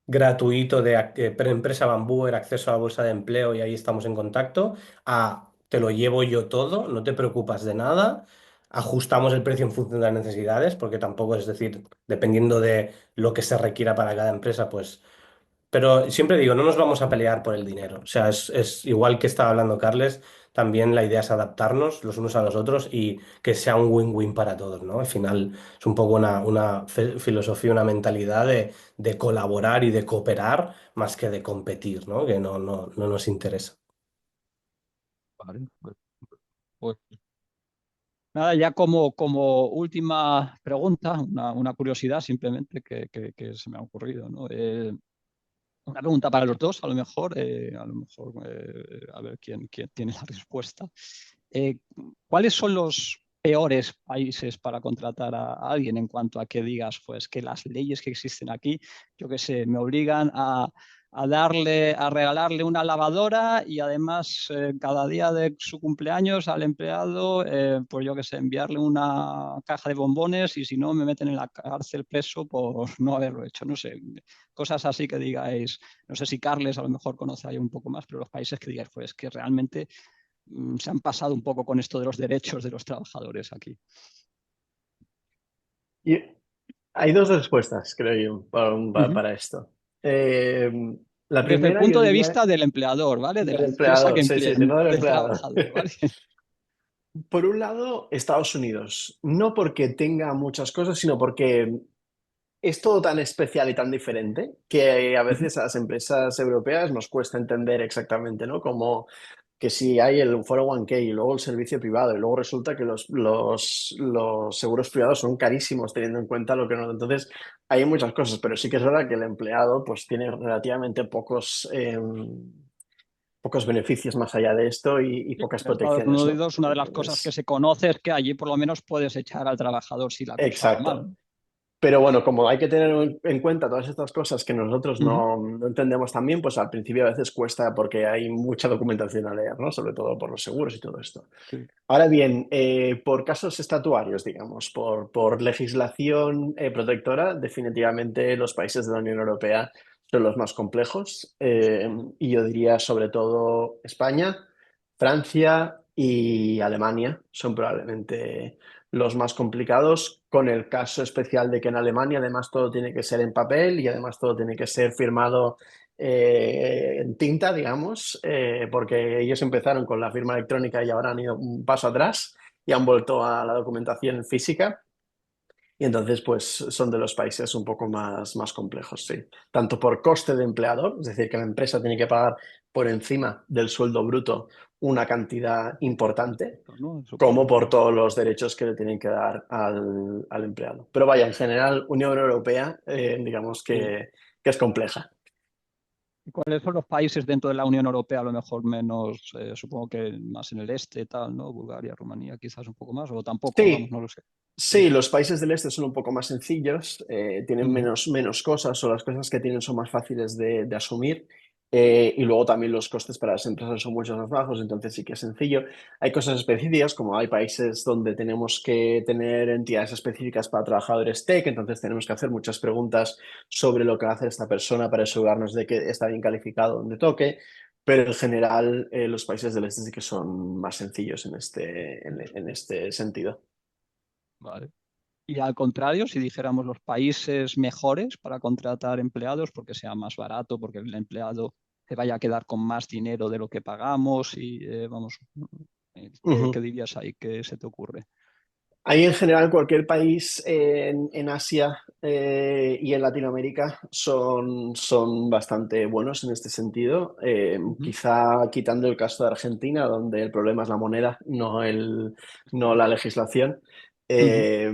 gratuito de empresa Bambú, el acceso a la bolsa de empleo y ahí estamos en contacto, a te lo llevo yo todo, no te preocupas de nada, ajustamos el precio en función de las necesidades, porque tampoco es decir, dependiendo de lo que se requiera para cada empresa, pues pero siempre digo, no nos vamos a pelear por el dinero. O sea, es igual que estaba hablando Carles, también la idea es adaptarnos los unos a los otros y que sea un win-win para todos, ¿no? Al final es un poco una filosofía, una mentalidad de colaborar y de cooperar más que de competir, ¿no? Que no nos interesa. Vale. Pues nada, ya como última pregunta, una curiosidad simplemente que se me ha ocurrido, ¿no? Una pregunta para los dos, a ver quién tiene la respuesta. Eh, ¿Cuáles son los peores países para contratar a alguien en cuanto a que digas, pues que las leyes que existen aquí, yo qué sé, me obligan a regalarle una lavadora y además cada día de su cumpleaños al empleado, pues yo qué sé, enviarle una caja de bombones y si no me meten en la cárcel preso por no haberlo hecho, no sé, cosas así que digáis, no sé si Carles a lo mejor conoce ahí un poco más, pero los países que digáis, pues que realmente se han pasado un poco con esto de los derechos de los trabajadores aquí. Y hay dos respuestas, creo yo, Ujú. para esto. Eh, la Desde el primera, yo punto de diría, vista del empleador, ¿vale? De la del empresa que empleador, sí, emplea sí, sí, no del del empleador. trabajador, ¿vale? Por un lado, Estados Unidos, no porque tenga muchas cosas, sino porque es todo tan especial y tan diferente que a Ujú. veces a las empresas europeas nos cuesta entender exactamente, ¿no? Como que si hay el 401(k) y luego el servicio privado y luego resulta que los seguros privados son carísimos teniendo en cuenta lo que no. Entonces, hay muchas cosas, pero sí que es verdad que el empleado pues tiene relativamente pocos beneficios más allá de esto y Sí, pocas en Estados protecciones, ¿no? Unidos una de las cosas que Entonces, se conoce es que allí por lo menos puedes echar al trabajador si la cosa va mal. exacto. Pero bueno, como hay que tener en cuenta todas estas cosas que nosotros Ujú. no entendemos tan bien, pues al principio a veces cuesta porque hay mucha documentación a leer, ¿no? Sobre todo por los seguros y todo esto. Sí. Ahora bien, por casos estatuarios, digamos, por legislación protectora, definitivamente los países de la Unión Europea son los más complejos. Y yo diría sobre todo España, Francia y Alemania son probablemente los más complicados, con el caso especial de que en Alemania además todo tiene que ser en papel y además todo tiene que ser firmado en tinta, digamos, porque ellos empezaron con la firma electrónica y ahora han ido un paso atrás y han vuelto a la documentación física. Y entonces, pues son de los países un poco más complejos, sí. Tanto por coste de empleador, es decir, que la empresa tiene que pagar por encima del sueldo bruto una cantidad importante, ¿No? como Supongo. por todos los derechos que le tienen que dar al empleado. Pero vaya, en general, Unión Europea, digamos Sí. que es compleja. ¿Y cuáles son los países dentro de la Unión Europea, a lo mejor menos, supongo que más en el este, tal, ¿no? Bulgaria, Rumanía, quizás un poco más, o tampoco, vamos, Sí, no lo sé. Sí. sí, los países del este son un poco más sencillos, tienen Ujú. menos cosas o las cosas que tienen son más fáciles de asumir. Y luego también los costes para las empresas son mucho más bajos, entonces sí que es sencillo. Hay cosas específicas, como hay países donde tenemos que tener entidades específicas para trabajadores tech, entonces tenemos que hacer muchas preguntas sobre lo que va a hacer esta persona para asegurarnos de que está bien calificado donde toque. Pero en general, los países del este sí que son más sencillos en este sentido. Vale. Y al contrario, si dijéramos los países mejores para contratar empleados, porque sea más barato, porque el empleado se vaya a quedar con más dinero de lo que pagamos y vamos, ¿qué Ujú. dirías ahí? ¿Qué se te ocurre? Ahí en general cualquier país en Asia y en Latinoamérica son bastante buenos en este sentido. Ujú. Quizá quitando el caso de Argentina, donde el problema es la moneda, no la legislación. Ujú. Eh,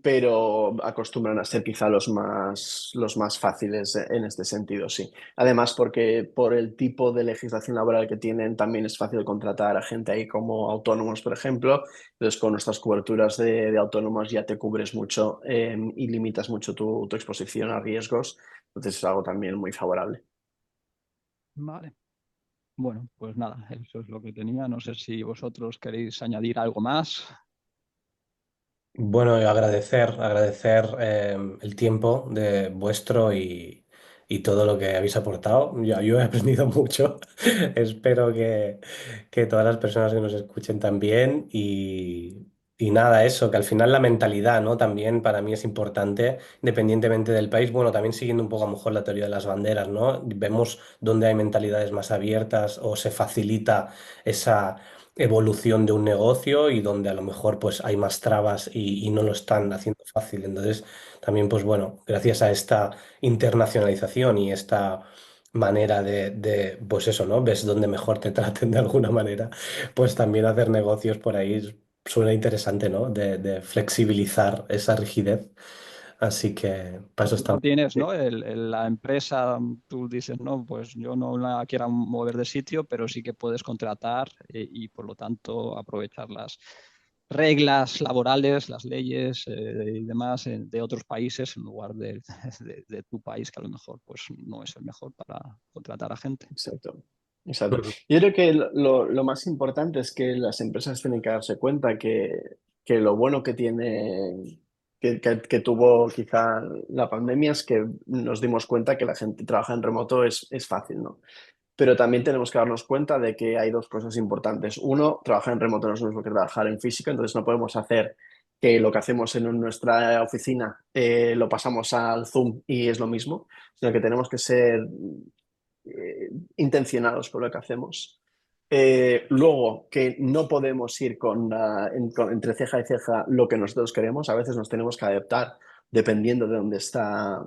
pero acostumbran a ser quizá los más fáciles en este sentido, sí. Además, porque por el tipo de legislación laboral que tienen, también es fácil contratar a gente ahí como autónomos, por ejemplo. Entonces, con nuestras coberturas de autónomos ya te cubres mucho y limitas mucho tu exposición a riesgos. Entonces, es algo también muy favorable. Vale. Bueno, pues nada, eso es lo que tenía. No sé si vosotros queréis añadir algo más. Bueno, y agradecer el tiempo de vuestro y todo lo que habéis aportado. Yo he aprendido mucho. Espero que todas las personas que nos escuchen también. Y nada, eso, que al final la mentalidad, ¿no? También para mí es importante, independientemente del país. Bueno, también siguiendo un poco a lo mejor la teoría de las banderas, ¿no? Vemos dónde hay mentalidades más abiertas o se facilita esa evolución de un negocio y donde a lo mejor pues hay más trabas y no lo están haciendo fácil. Entonces, también pues bueno, gracias a esta internacionalización y esta manera pues eso, ¿no? Ves dónde mejor te traten de alguna manera, pues también hacer negocios por ahí suena interesante, ¿no? De flexibilizar esa rigidez. Así que para eso No estamos. tienes, ¿no? La empresa, tú dices, no, pues yo no la quiero mover de sitio, pero sí que puedes contratar y por lo tanto aprovechar las reglas laborales, las leyes y demás de otros países en lugar de tu país, que a lo mejor pues no es el mejor para contratar a gente. Exacto. Exacto. Ujú. Yo creo que lo más importante es que las empresas tienen que darse cuenta que lo bueno que tiene, que tuvo quizá la pandemia es que nos dimos cuenta que la gente trabaja en remoto es fácil, ¿no? Pero también tenemos que darnos cuenta de que hay dos cosas importantes. Uno, trabajar en remoto no es lo mismo que trabajar en físico, entonces no podemos hacer que lo que hacemos en nuestra oficina lo pasamos al Zoom y es lo mismo, sino que tenemos que ser intencionados con lo que hacemos. Luego, que no podemos ir entre ceja y ceja lo que nosotros queremos. A veces nos tenemos que adaptar dependiendo de dónde está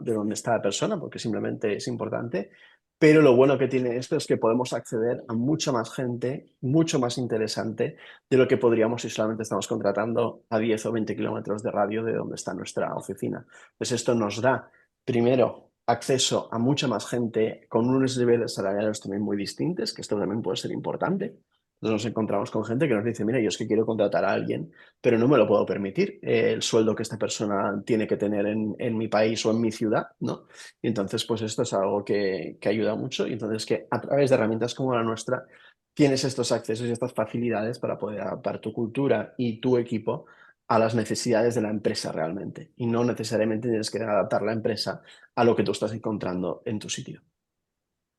la persona, porque simplemente es importante. Pero lo bueno que tiene esto es que podemos acceder a mucha más gente, mucho más interesante de lo que podríamos si solamente estamos contratando a 10 o 20 kilómetros de radio de donde está nuestra oficina. Pues esto nos da, primero, acceso a mucha más gente con unos niveles salariales también muy distintos, que esto también puede ser importante. Nos encontramos con gente que nos dice, mira, yo es que quiero contratar a alguien, pero no me lo puedo permitir el sueldo que esta persona tiene que tener en mi país o en mi ciudad, ¿no? Y entonces, pues esto es algo que ayuda mucho y entonces que a través de herramientas como la nuestra tienes estos accesos y estas facilidades para poder adaptar tu cultura y tu equipo a las necesidades de la empresa realmente. Y no necesariamente tienes que adaptar la empresa a lo que tú estás encontrando en tu sitio.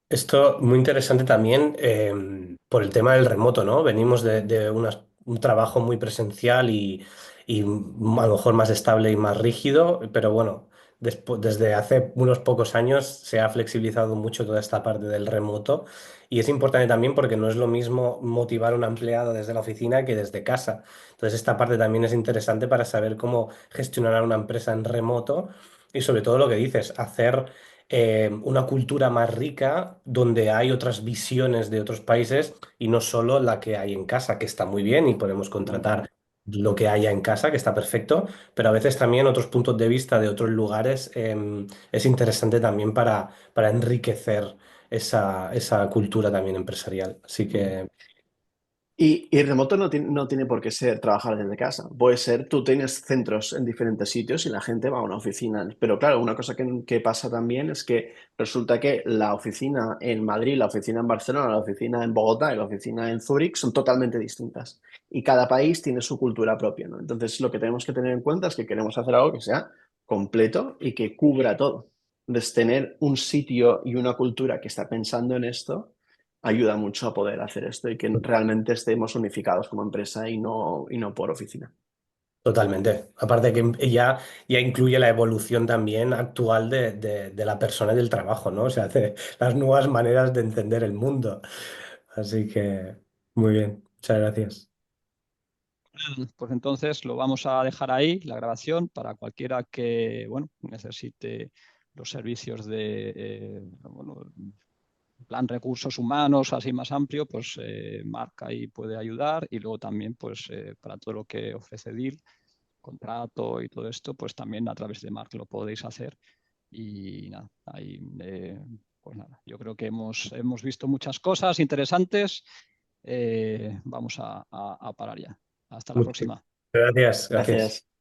Esto muy interesante también por el tema del remoto, ¿no? Venimos de un trabajo muy presencial y a lo mejor más estable y más rígido, pero bueno, desde hace unos pocos años se ha flexibilizado mucho toda esta parte del remoto y es importante también porque no es lo mismo motivar a un empleado desde la oficina que desde casa. Entonces esta parte también es interesante para saber cómo gestionar a una empresa en remoto y sobre todo lo que dices, hacer una cultura más rica donde hay otras visiones de otros países y no solo la que hay en casa, que está muy bien y podemos contratar lo que haya en casa, que está perfecto, pero a veces también otros puntos de vista de otros lugares es interesante también para enriquecer esa cultura también empresarial. Así que Y remoto no tiene por qué ser trabajar desde casa. Puede ser, tú tienes centros en diferentes sitios y la gente va a una oficina. Pero claro, una cosa que pasa también es que resulta que la oficina en Madrid, la oficina en Barcelona, la oficina en Bogotá y la oficina en Zúrich son totalmente distintas. Y cada país tiene su cultura propia, ¿no? Entonces, lo que tenemos que tener en cuenta es que queremos hacer algo que sea completo y que cubra todo. Entonces, tener un sitio y una cultura que está pensando en esto ayuda mucho a poder hacer esto y que realmente estemos unificados como empresa y no por oficina. totalmente. Aparte que ya incluye la evolución también actual de la persona y del trabajo, ¿no? O sea, de las nuevas maneras de entender el mundo. Así que, muy bien. Muchas gracias. Pues entonces lo vamos a dejar ahí, la grabación, para cualquiera que bueno, necesite los servicios de bueno, plan recursos humanos así más amplio, pues Marc ahí puede ayudar y luego también pues para todo lo que ofrece DIL, contrato y todo esto, pues también a través de Marc lo podéis hacer y nada, ahí pues nada, yo creo que hemos visto muchas cosas interesantes, vamos a parar ya. Hasta la Muchas próxima. gracias, gracias. Gracias.